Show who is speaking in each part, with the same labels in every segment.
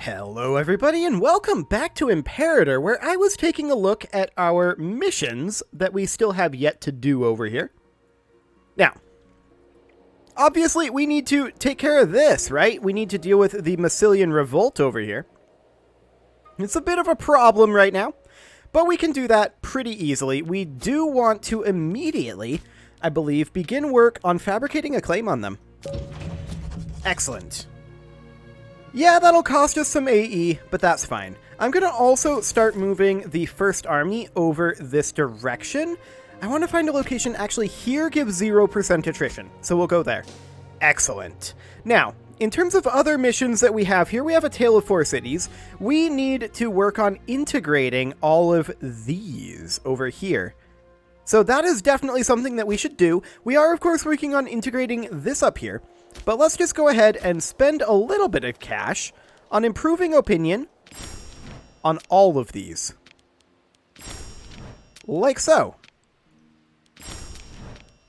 Speaker 1: Hello everybody and welcome back to Imperator, where I was taking a look at our missions that we still have yet to do over here. Now, obviously we need to take care of this, right? We need to deal with the Massilian Revolt over here. It's a bit of a problem right now, but we can do that pretty easily. We do want to immediately, I believe, begin work on fabricating a claim on them. Excellent. Yeah, that'll cost us some AE, but that's fine. I'm going to also start moving the first army over this direction. I want to find a location. Actually, here gives 0% attrition, so we'll go there. Excellent. Now, in terms of other missions that we have here, we have a Tale of Four Cities. We need to work on integrating all of these over here. So that is definitely something that we should do. We are, of course, working on integrating this up here. But let's just go ahead and spend a little bit of cash on improving opinion on all of these. Like so.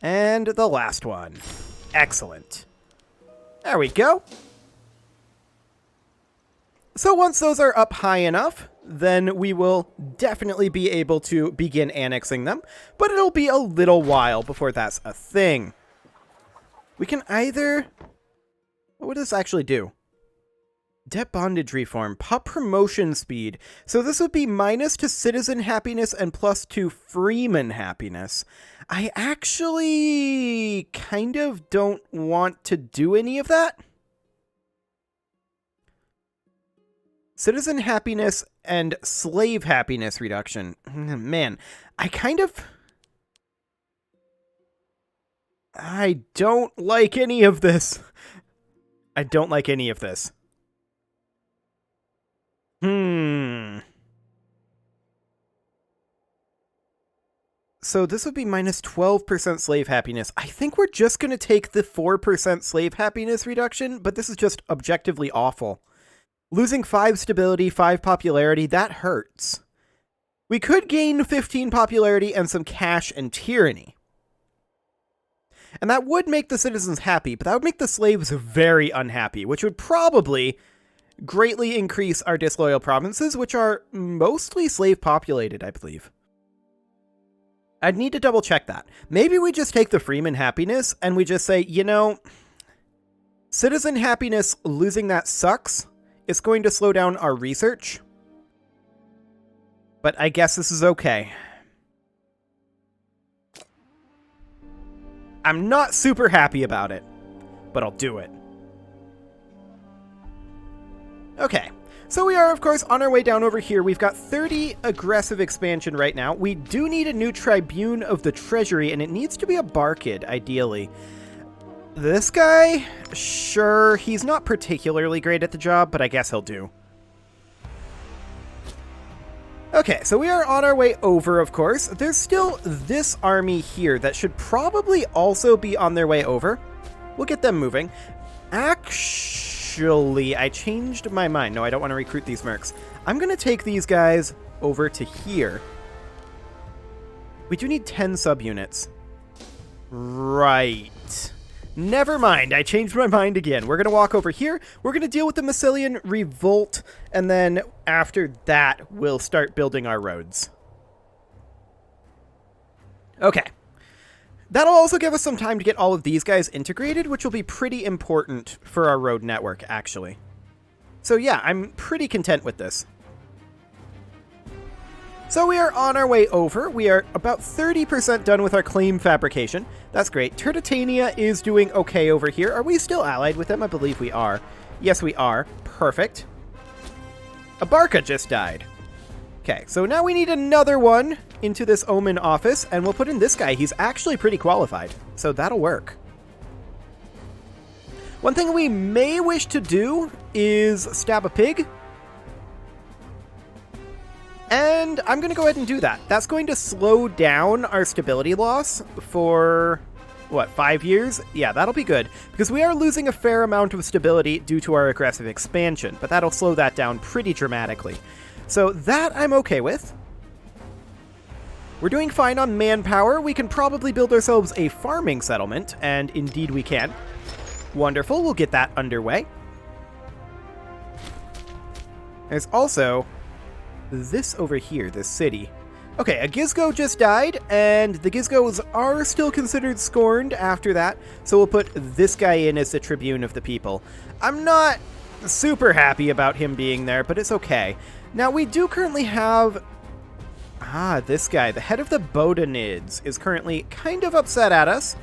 Speaker 1: And the last one. Excellent. There we go. So once those are up high enough, then we will definitely be able to begin annexing them. But it'll be a little while before that's a thing. We can either... What would this actually do? Debt bondage reform. Pop promotion speed. So this would be minus to citizen happiness and plus to freeman happiness. I actually kind of don't want to do any of that. Citizen happiness and slave happiness reduction. Man, I don't like any of this. I don't like any of this. So this would be minus 12% slave happiness. I think we're just going to take the 4% slave happiness reduction, but this is just objectively awful. Losing 5 stability, 5 popularity, that hurts. We could gain 15 popularity and some cash and tyranny. And that would make the citizens happy, but that would make the slaves very unhappy, which would probably greatly increase our disloyal provinces, which are mostly slave-populated, I believe. I'd need to double-check that. Maybe we just take the freeman happiness, and we just say, you know, citizen happiness, losing that sucks. It's going to slow down our research. But I guess this is okay. I'm not super happy about it, but I'll do it. Okay, so we are, of course, on our way down over here. We've got 30 aggressive expansion right now. We do need a new Tribune of the Treasury, and it needs to be a Barkid, ideally. This guy? Sure, he's not particularly great at the job, but I guess he'll do. Okay, so we are on our way over, of course. There's still this army here that should probably also be on their way over. We'll get them moving. Actually, I changed my mind. No, I don't want to recruit these mercs. I'm going to take these guys over to here. We do need 10 subunits. Right. Never mind, I changed my mind again. We're going to walk over here, we're going to deal with the Massilian Revolt, and then after that, we'll start building our roads. Okay. That'll also give us some time to get all of these guys integrated, which will be pretty important for our road network, actually. So yeah, I'm pretty content with this. So we are on our way over. We are about 30% done with our claim fabrication. That's great. Tertitania is doing okay over here. Are we still allied with them? I believe we are. Yes, we are. Perfect. Abarca just died. Okay, so now we need another one into this Omen office, and we'll put in this guy. He's actually pretty qualified, so that'll work. One thing we may wish to do is stab a pig. And I'm going to go ahead and do that. That's going to slow down our stability loss for, what, 5 years? Yeah, that'll be good, because we are losing a fair amount of stability due to our aggressive expansion, but that'll slow that down pretty dramatically. So that I'm okay with. We're doing fine on manpower. We can probably build ourselves a farming settlement, and indeed we can. Wonderful, we'll get that underway. There's also this over here, this city. Okay, a Gizgo just died, and the Gizgos are still considered scorned after that, so we'll put this guy in as the Tribune of the People. I'm not super happy about him being there, but it's okay. Now, we do currently have... this guy, the head of the Bodanids, is currently kind of upset at us,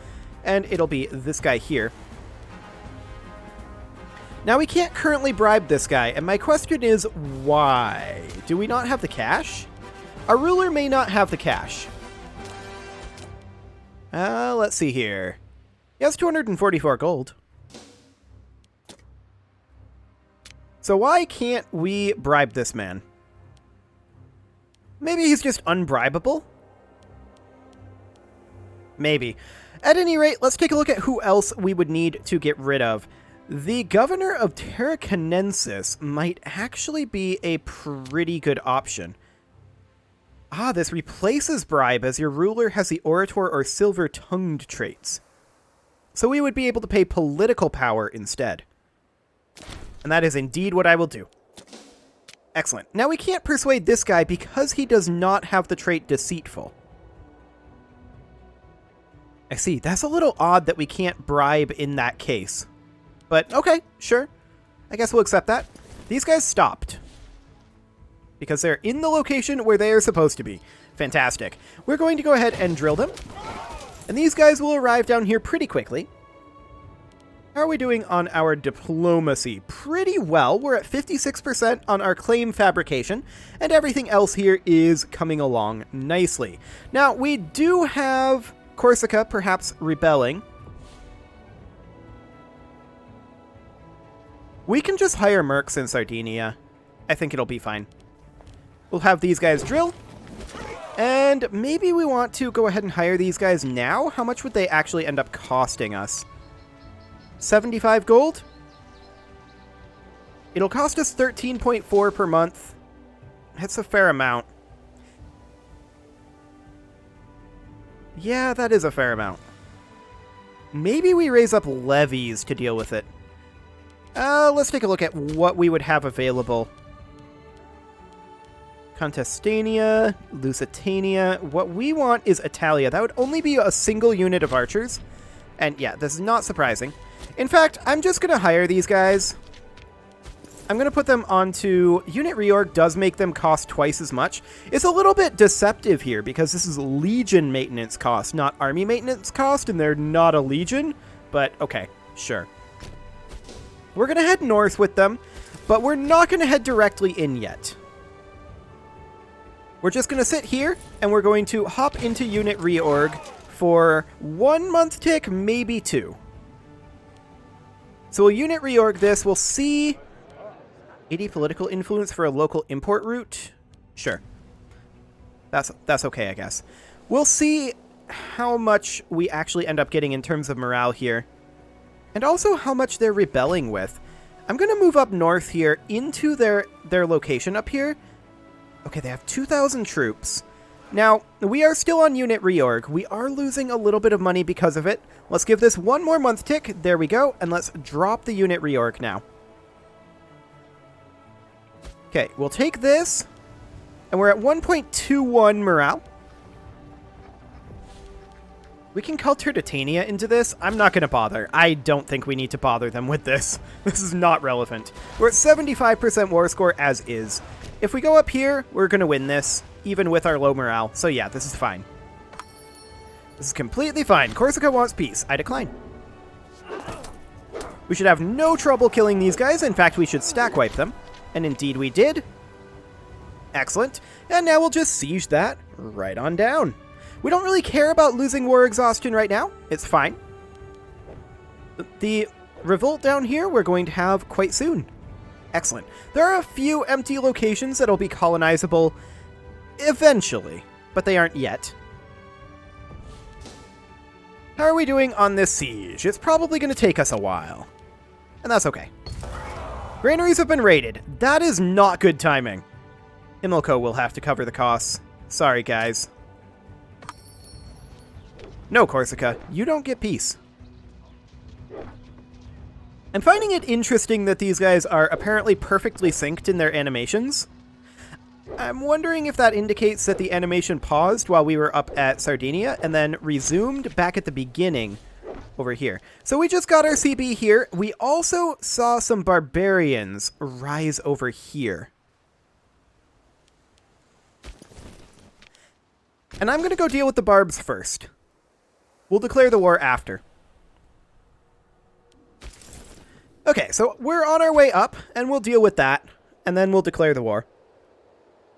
Speaker 1: and it'll be this guy here. Now, we can't currently bribe this guy, and my question is, why? Do we not have the cash? Our ruler may not have the cash. Let's see here. He has 244 gold. So why can't we bribe this man? Maybe he's just unbribable? Maybe. At any rate, let's take a look at who else we would need to get rid of. The governor of Terracanensis might actually be a pretty good option. This replaces bribe as your ruler has the orator or silver-tongued traits. So we would be able to pay political power instead. And that is indeed what I will do. Excellent. Now we can't persuade this guy because he does not have the trait deceitful. I see. That's a little odd that we can't bribe in that case. But okay, sure. I guess we'll accept that. These guys stopped. Because they're in the location where they are supposed to be. Fantastic. We're going to go ahead and drill them. And these guys will arrive down here pretty quickly. How are we doing on our diplomacy? Pretty well. We're at 56% on our claim fabrication. And everything else here is coming along nicely. Now, we do have Corsica perhaps rebelling. We can just hire mercs in Sardinia. I think it'll be fine. We'll have these guys drill. And maybe we want to go ahead and hire these guys now. How much would they actually end up costing us? 75 gold? It'll cost us 13.4 per month. That's a fair amount. Yeah, that is a fair amount. Maybe we raise up levies to deal with it. Let's take a look at what we would have available. Contestania, Lusitania. What we want is Italia. That would only be a single unit of archers. And yeah, this is not surprising. In fact, I'm just going to hire these guys. I'm going to put them onto... Unit reorg does make them cost twice as much. It's a little bit deceptive here because this is Legion maintenance cost, not Army maintenance cost, and they're not a Legion. But okay, sure. We're going to head north with them, but we're not going to head directly in yet. We're just going to sit here, and we're going to hop into unit reorg for 1 month tick, maybe 2. So we'll unit reorg this. We'll see 80 political influence for a local import route. Sure. That's okay, I guess. We'll see how much we actually end up getting in terms of morale here. And also how much they're rebelling with. I'm going to move up north here into their location up here. Okay, they have 2,000 troops. Now, we are still on unit reorg. We are losing a little bit of money because of it. Let's give this 1 more month tick. There we go. And let's drop the unit reorg now. Okay, we'll take this. And we're at 1.21 morale. We can culture Titania into this. I'm not going to bother. I don't think we need to bother them with this. This is not relevant. We're at 75% war score as is. If we go up here, we're going to win this, even with our low morale. So yeah, this is fine. This is completely fine. Corsica wants peace. I decline. We should have no trouble killing these guys. In fact, we should stack wipe them. And indeed we did. Excellent. And now we'll just siege that right on down. We don't really care about losing war exhaustion right now. It's fine. The revolt down here we're going to have quite soon. Excellent. There are a few empty locations that'll be colonizable eventually, but they aren't yet. How are we doing on this siege? It's probably going to take us a while. And that's okay. Granaries have been raided. That is not good timing. Himmelco will have to cover the costs. Sorry, guys. No, Corsica, you don't get peace. I'm finding it interesting that these guys are apparently perfectly synced in their animations. I'm wondering if that indicates that the animation paused while we were up at Sardinia and then resumed back at the beginning over here. So we just got our CB here. We also saw some barbarians rise over here. And I'm going to go deal with the barbs first. We'll declare the war after. Okay, so we're on our way up, and we'll deal with that, and then we'll declare the war.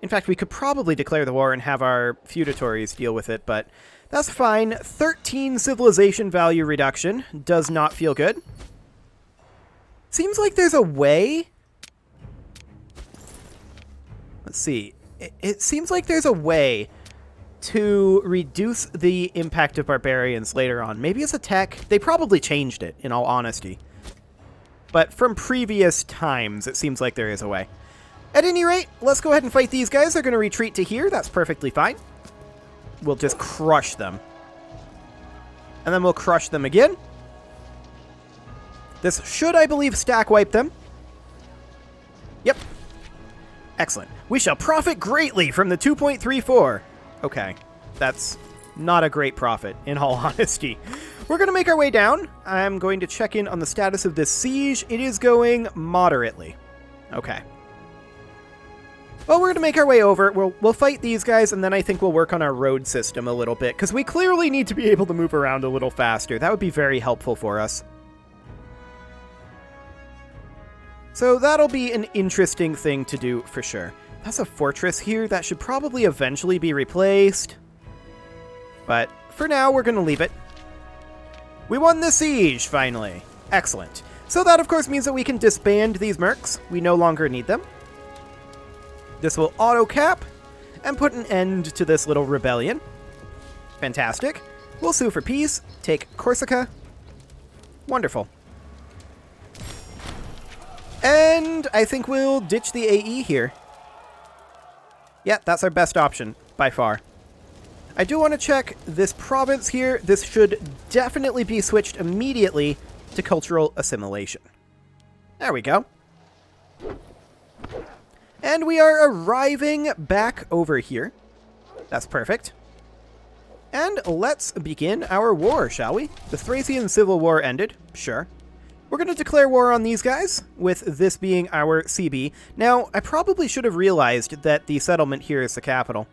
Speaker 1: In fact, we could probably declare the war and have our feudatories deal with it, but that's fine. 13 civilization value reduction does not feel good. Seems like there's a way. Let's see. It seems like there's a way to reduce the impact of barbarians later on. Maybe it's a tech. They probably changed it, in all honesty. But from previous times, it seems like there is a way. At any rate, let's go ahead and fight these guys. They're going to retreat to here. That's perfectly fine. We'll just crush them. And then we'll crush them again. This should, I believe, stack wipe them. Yep. Excellent. We shall profit greatly from the 2.34. Okay. That's not a great profit, in all honesty. We're going to make our way down. I'm going to check in on the status of this siege. It is going moderately. Okay. Well, we're going to make our way over. We'll fight these guys, and then I think we'll work on our road system a little bit, because we clearly need to be able to move around a little faster. That would be very helpful for us. So that'll be an interesting thing to do for sure. That's a fortress here. That should probably eventually be replaced. But for now, we're going to leave it. We won the siege, finally. Excellent. So that, of course, means that we can disband these mercs. We no longer need them. This will auto-cap and put an end to this little rebellion. Fantastic. We'll sue for peace, take Corsica. Wonderful. And I think we'll ditch the AE here. Yeah, that's our best option, by far. I do want to check this province here. This should definitely be switched immediately to cultural assimilation. There we go. And we are arriving back over here. That's perfect. And let's begin our war, shall we? The Thracian Civil War ended. Sure. We're going to declare war on these guys, with this being our CB. Now, I probably should have realized that the settlement here is the capital.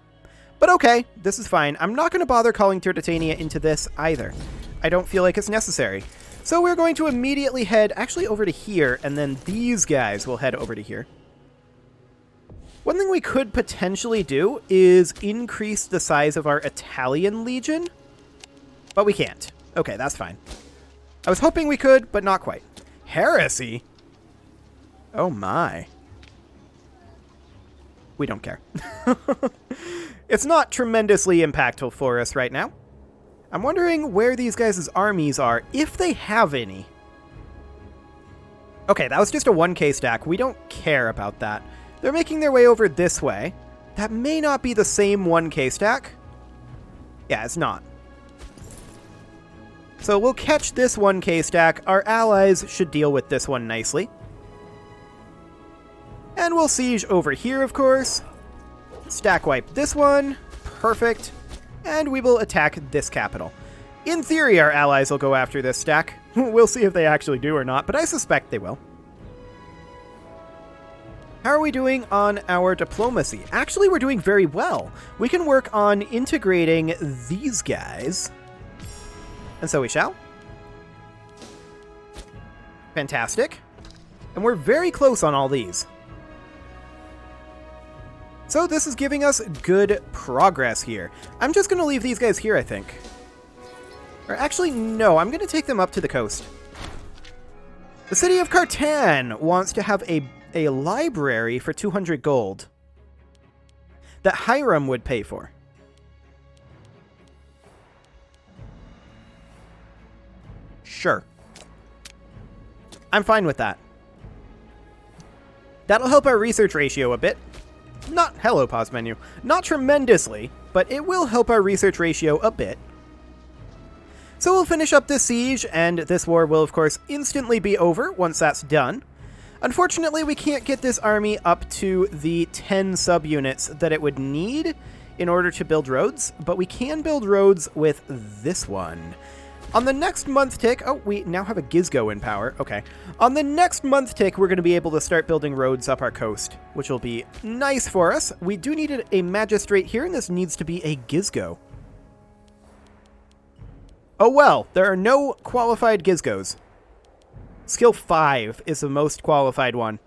Speaker 1: But okay, this is fine. I'm not going to bother calling Turdetania into this either. I don't feel like it's necessary. So we're going to immediately head actually over to here, and then these guys will head over to here. One thing we could potentially do is increase the size of our Italian Legion, but we can't. Okay, that's fine. I was hoping we could, but not quite. Heresy? Oh my. We don't care. It's not tremendously impactful for us right now. I'm wondering where these guys' armies are, if they have any. Okay, that was just a 1k stack. We don't care about that. They're making their way over this way. That may not be the same 1k stack. Yeah, it's not. So we'll catch this 1k stack. Our allies should deal with this one nicely. And we'll siege over here, of course. Stack wipe this one. Perfect. And we will attack this capital. In theory, our allies will go after this stack. We'll see if they actually do or not, but I suspect they will. How are we doing on our diplomacy? Actually, we're doing very well. We can work on integrating these guys. And so we shall. Fantastic. And we're very close on all these. So this is giving us good progress here. I'm just going to leave these guys here, I think. Or actually, no, I'm going to take them up to the coast. The city of Carthage wants to have a library for 200 gold that Hiram would pay for. Sure. I'm fine with that. That'll help our research ratio a bit. Not, hello, pause menu. Not tremendously, but it will help our research ratio a bit. So we'll finish up this siege, and this war will, of course, instantly be over once that's done. Unfortunately, we can't get this army up to the 10 subunits that it would need in order to build roads, but we can build roads with this one. On the next month tick, oh, we now have a Gizgo in power. Okay. On the next month tick, we're going to be able to start building roads up our coast, which will be nice for us. We do need a magistrate here, and this needs to be a Gizgo. Oh well, there are no qualified Gizgos. Skill 5 is the most qualified one.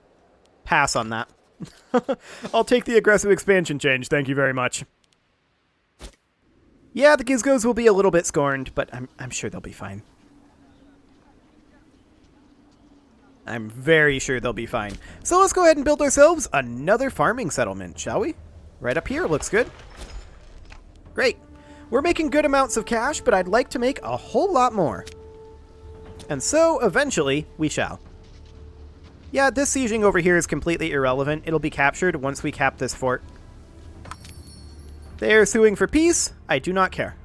Speaker 1: Pass on that. I'll take the aggressive expansion change, thank you very much. Yeah, the Gizgos will be a little bit scorned, but I'm sure they'll be fine. I'm very sure they'll be fine. So let's go ahead and build ourselves another farming settlement, shall we? Right up here, looks good. Great. We're making good amounts of cash, but I'd like to make a whole lot more. And so, eventually, we shall. Yeah, this sieging over here is completely irrelevant. It'll be captured once we cap this fort. They are suing for peace. I do not care.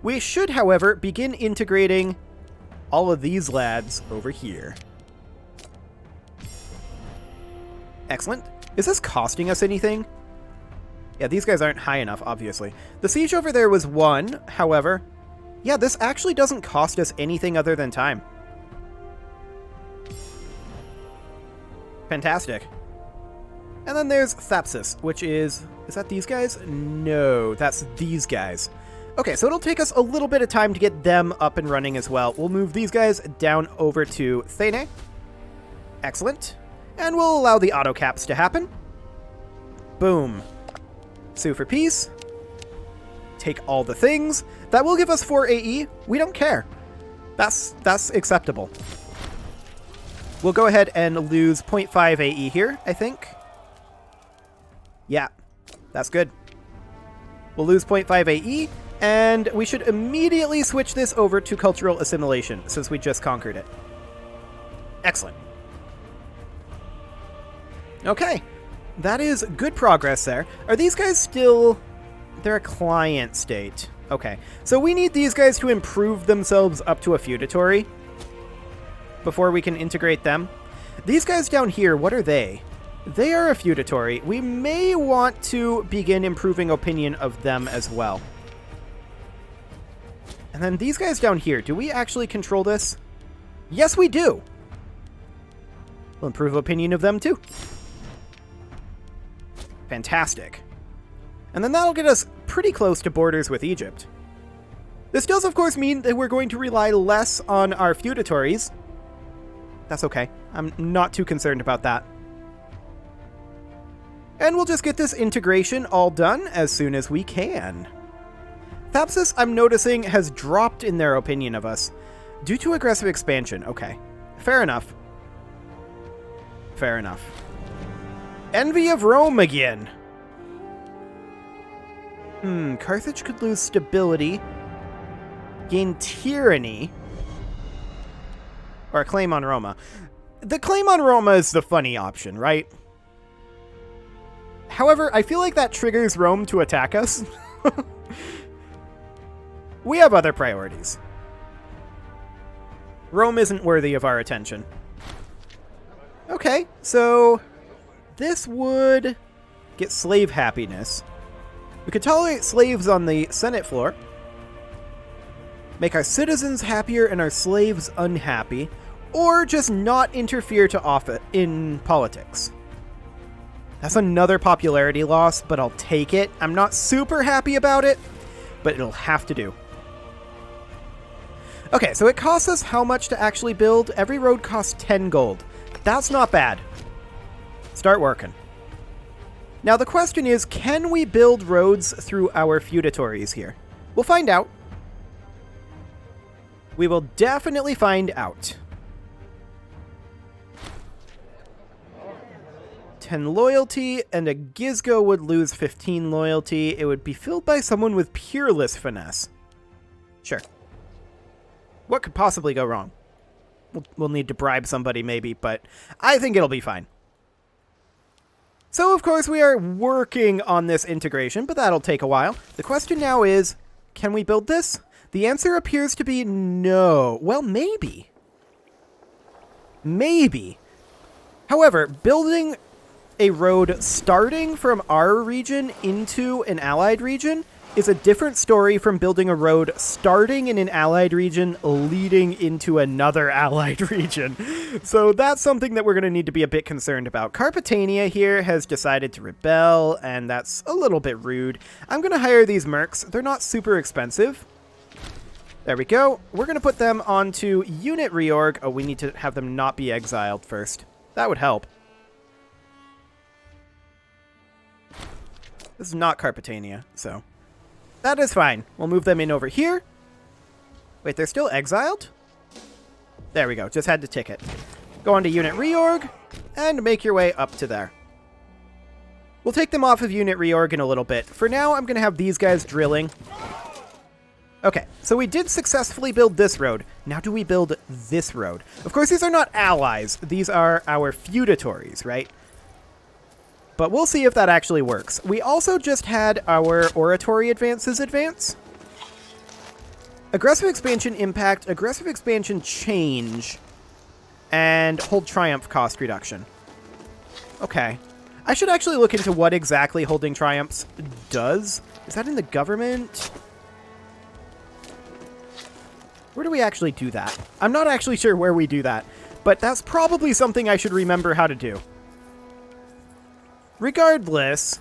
Speaker 1: We should, however, begin integrating all of these lads over here. Excellent. Is this costing us anything? Yeah, these guys aren't high enough, obviously. The siege over there was 1, however. Yeah, this actually doesn't cost us anything other than time. Fantastic. And then there's Thapsus, which is that these guys? No, that's these guys. Okay, so it'll take us a little bit of time to get them up and running as well. We'll move these guys down over to Thane. Excellent. And we'll allow the auto caps to happen. Boom. Sue for peace. Take all the things. That will give us 4 AE. We don't care. That's acceptable. We'll go ahead and lose 0.5 AE here, I think. Yeah, that's good. We'll lose 0.5 AE, and we should immediately switch this over to cultural assimilation, since we just conquered it. Excellent. Okay, that is good progress there. Are these guys still... They're a client state. Okay, so we need these guys to improve themselves up to a feudatory before we can integrate them. These guys down here, what are they? They are a feudatory. We may want to begin improving opinion of them as well. And then these guys down here, do we actually control this? Yes, we do. We'll improve opinion of them too. Fantastic. And then that'll get us pretty close to borders with Egypt. This does, of course, mean that we're going to rely less on our feudatories. That's okay. I'm not too concerned about that. And we'll just get this integration all done as soon as we can. Thapsus, I'm noticing, has dropped in their opinion of us due to aggressive expansion. Okay, fair enough. Fair enough. Envy of Rome again. Carthage could lose stability, gain tyranny, or a claim on Roma. The claim on Roma is the funny option, right? However, I feel like that triggers Rome to attack us. We have other priorities. Rome isn't worthy of our attention. Okay, so this would get slave happiness. We could tolerate slaves on the Senate floor, make our citizens happier and our slaves unhappy, or just not interfere to office in politics. That's another popularity loss, but I'll take it. I'm not super happy about it, but it'll have to do. Okay, so it costs us how much to actually build? Every road costs 10 gold. That's not bad. Start working. Now the question is, can we build roads through our feudatories here? We'll find out. We will definitely find out. 10 loyalty, and a Gizgo would lose 15 loyalty. It would be filled by someone with peerless finesse. Sure. What could possibly go wrong? We'll need to bribe somebody maybe, but I think it'll be fine. So, of course, we are working on this integration, but that'll take a while. The question now is, can we build this? The answer appears to be no. Well, maybe. Maybe. However, building a road starting from our region into an allied region is a different story from building a road starting in an allied region leading into another allied region. So that's something that we're going to need to be a bit concerned about. Carpatania here has decided to rebel, and that's a little bit rude. I'm going to hire these mercs. They're not super expensive. There we go. We're going to put them onto unit reorg. Oh, we need to have them not be exiled first. That would help. This is not Carpatania, so that is fine. We'll move them in over here. Wait, they're still exiled? There we go. Just had to tick it. Go on to unit reorg and make your way up to there. We'll take them off of unit reorg in a little bit. For now, I'm going to have these guys drilling. Okay, so we did successfully build this road. Now do we build this road? Of course, these are not allies. These are our feudatories, right? But we'll see if that actually works. We also just had our oratory advances advance. Aggressive expansion impact, aggressive expansion change, and hold triumph cost reduction. Okay. I should actually look into what exactly holding triumphs does. Is that in the government? Where do we actually do that? I'm not actually sure where we do that, but that's probably something I should remember how to do. Regardless,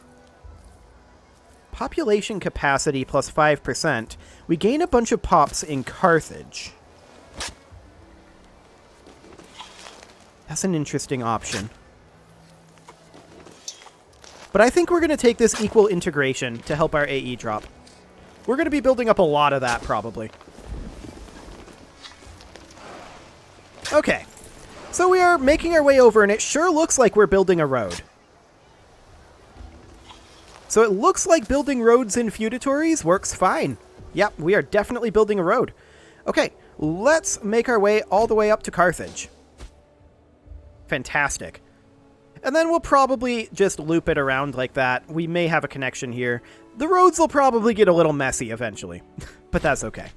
Speaker 1: population capacity plus 5%. We gain a bunch of pops in Carthage. That's an interesting option. But I think we're going to take this equal integration to help our AE drop. We're going to be building up a lot of that, probably. Okay. So we are making our way over, and it sure looks like we're building a road. So it looks like building roads in feudatories works fine. Yep, we are definitely building a road. Okay, let's make our way all the way up to Carthage. Fantastic. And then we'll probably just loop it around like that. We may have a connection here. The roads will probably get a little messy eventually, but that's okay.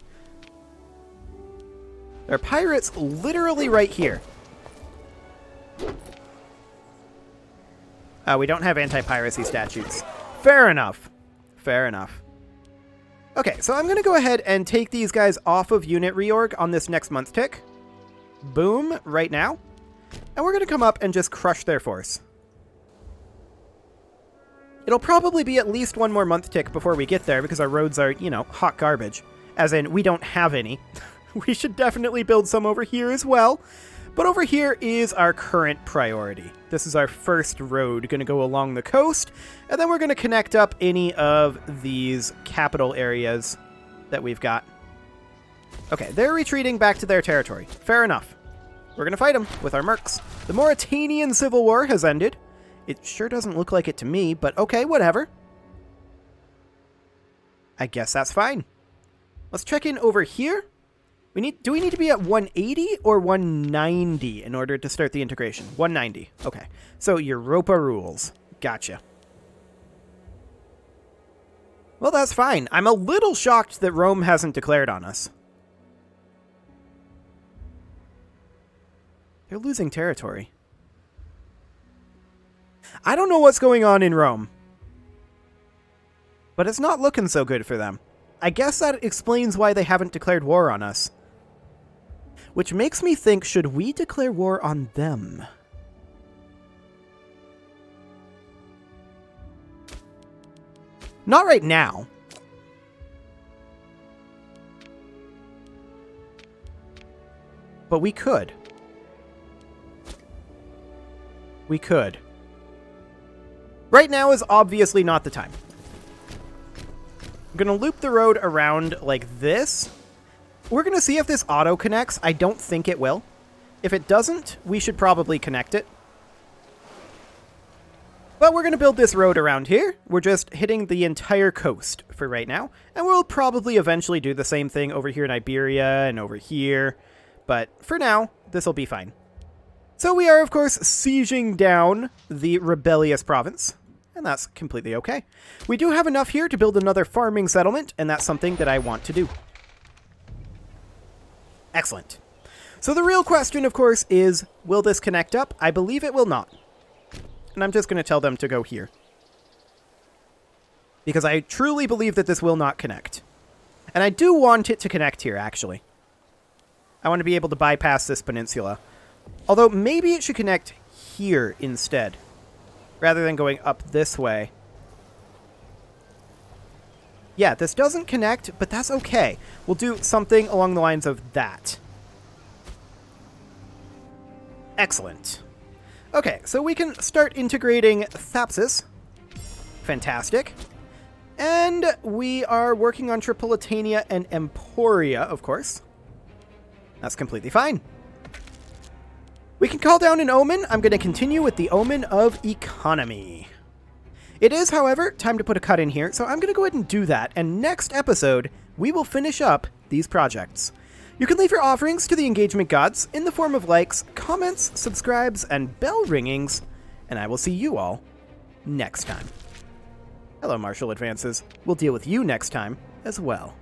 Speaker 1: There are pirates literally right here. We don't have anti-piracy statutes. Fair enough. Fair enough. Okay, so I'm going to go ahead and take these guys off of unit reorg on this next month tick. Boom, right now. And we're going to come up and just crush their force. It'll probably be at least one more month tick before we get there because our roads are, you know, hot garbage. As in, we don't have any. We should definitely build some over here as well. But over here is our current priority. This is our first road going to go along the coast, and then we're going to connect up any of these capital areas that we've got. Okay, they're retreating back to their territory. Fair enough. We're going to fight them with our mercs. The Mauritanian Civil War has ended. It sure doesn't look like it to me, but okay, whatever. I guess that's fine. Let's check in over here. Do we need to be at 180 or 190 in order to start the integration? 190. Okay. So Europa rules. Gotcha. Well, that's fine. I'm a little shocked that Rome hasn't declared on us. They're losing territory. I don't know what's going on in Rome, but it's not looking so good for them. I guess that explains why they haven't declared war on us. Which makes me think, should we declare war on them? Not right now. But we could. We could. Right now is obviously not the time. I'm going to loop the road around like this. We're going to see if this auto connects. I don't think it will. If it doesn't, we should probably connect it. But we're going to build this road around here. We're just hitting the entire coast for right now. And we'll probably eventually do the same thing over here in Iberia and over here. But for now, this will be fine. So we are, of course, sieging down the rebellious province. And that's completely okay. We do have enough here to build another farming settlement, and that's something that I want to do. Excellent. So the real question, of course, is, will this connect up? I believe it will not. And I'm just going to tell them to go here. Because I truly believe that this will not connect. And I do want it to connect here, actually. I want to be able to bypass this peninsula. Although, maybe it should connect here instead. Rather than going up this way. Yeah, this doesn't connect, but that's okay. We'll do something along the lines of that. Excellent. Okay, so we can start integrating Thapsis. Fantastic. And we are working on Tripolitania and Emporia, of course. That's completely fine. We can call down an omen. I'm going to continue with the omen of economy. It is, however, time to put a cut in here, so I'm going to go ahead and do that. And next episode, we will finish up these projects. You can leave your offerings to the engagement gods in the form of likes, comments, subscribes, and bell ringings, and I will see you all next time. Hello, Martial Advances. We'll deal with you next time as well.